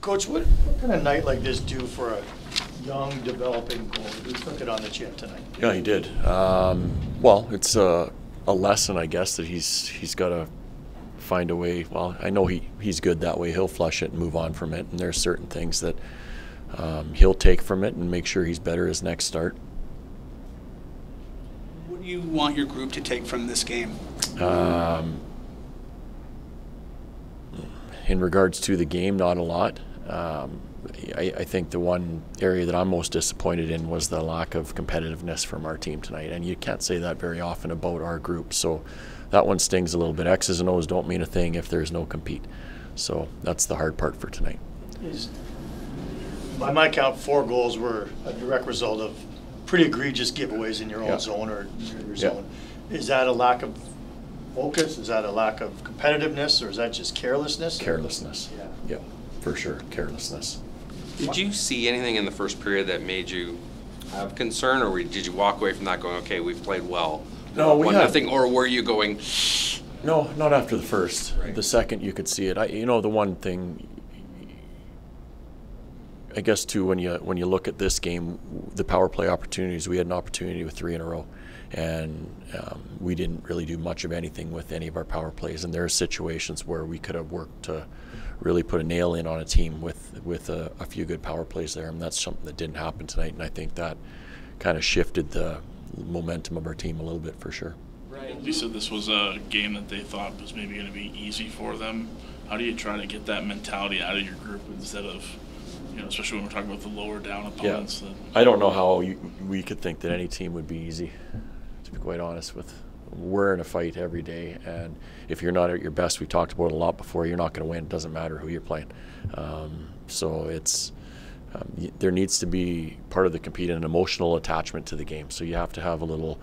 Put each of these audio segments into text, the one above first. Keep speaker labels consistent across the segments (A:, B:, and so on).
A: Coach, what can a night like this do for a young, developing goalie who took it on the chin tonight?
B: Yeah, he did. Well, it's a lesson, I guess, that he's got to find a way. Well, I know he's good that way. He'll flush it and move on from it. And there's certain things that he'll take from it and make sure he's better his next start.
C: What do you want your group to take from this game?
B: In regards to the game, not a lot. I think the one area that I'm most disappointed in was the lack of competitiveness from our team tonight, and you can't say that very often about our group, so that one stings a little bit. X's and O's don't mean a thing if there's no compete, so that's the hard part for tonight.
A: By my count, 4 goals were a direct result of pretty egregious giveaways in your own zone or your zone. Is that a lack of focus? Is that a lack of competitiveness, or is that just carelessness?
B: Carelessness. Yeah, for sure, carelessness.
D: Did you see anything in the first period that made you have concern, or did you walk away from that going, okay, we've played well?
B: No, we had
D: nothing, or were you going?
B: No, not after the first.
D: Right.
B: The second, you could see it. The one thing, I guess, too, when you look at this game, the power play opportunities, we had an opportunity with 3 in a row, and we didn't really do much of anything with any of our power plays. And there are situations where we could have worked to really put a nail in on a team with a few good power plays there, and that's something that didn't happen tonight. And I think that kind of shifted the momentum of our team a little bit for sure.
E: Right. You said this was a game that they thought was maybe going to be easy for them. How do you try to get that mentality out of your group instead of, especially when we're talking about the lower down opponents?
B: Yeah. I don't know how we could think that any team would be easy, to be quite honest with. We're in a fight every day, and if you're not at your best, we talked about it a lot before, you're not going to win. It doesn't matter who you're playing. So it's there needs to be part of the compete an emotional attachment to the game. So you have to have a little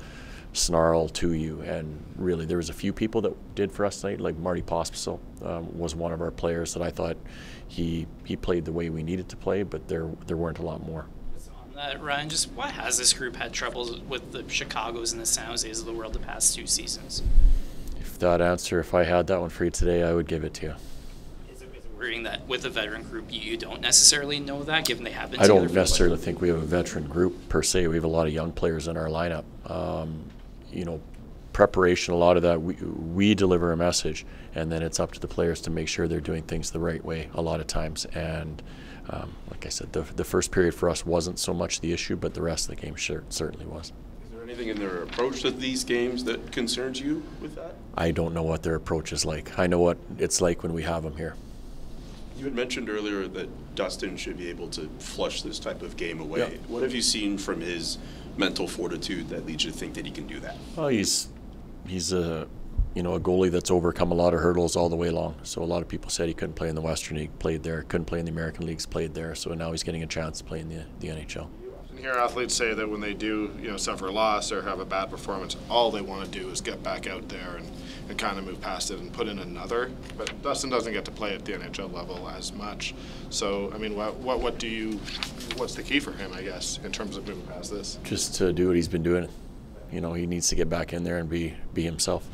B: snarl to you, and really there was a few people that did for us tonight, like Marty Pospisil was one of our players that I thought he played the way we needed to play, but there weren't a lot more.
F: Ryan, just why has this group had troubles with the Chicagos and the San Jose's of the world the past 2 seasons?
B: If I had that one for you today, I would give it to you.
F: Is it worrying that with a veteran group you don't necessarily know that, given they have been
B: I
F: together?
B: don't necessarily think we have a veteran group per se. We have a lot of young players in our lineup. Preparation, a lot of that, we deliver a message, and then it's up to the players to make sure they're doing things the right way a lot of times. And like I said, the first period for us wasn't so much the issue, but the rest of the game certainly was.
G: Is there anything in their approach to these games that concerns you with that?
B: I don't know what their approach is like. I know what it's like when we have them here.
G: You had mentioned earlier that Dustin should be able to flush this type of game away.
B: Yeah.
G: What have you seen from his mental fortitude that leads you to think that he can do that?
B: Well, he's a goalie that's overcome a lot of hurdles all the way along. So a lot of people said he couldn't play in the Western League, played there, couldn't play in the American Leagues, played there. So now he's getting a chance to play in the NHL.
H: I hear athletes say that when they do, suffer a loss or have a bad performance, all they want to do is get back out there and kind of move past it and put in another. But Dustin doesn't get to play at the NHL level as much. So, I mean, what's the key for him, I guess, in terms of moving past this?
B: Just to do what he's been doing. He needs to get back in there and be himself.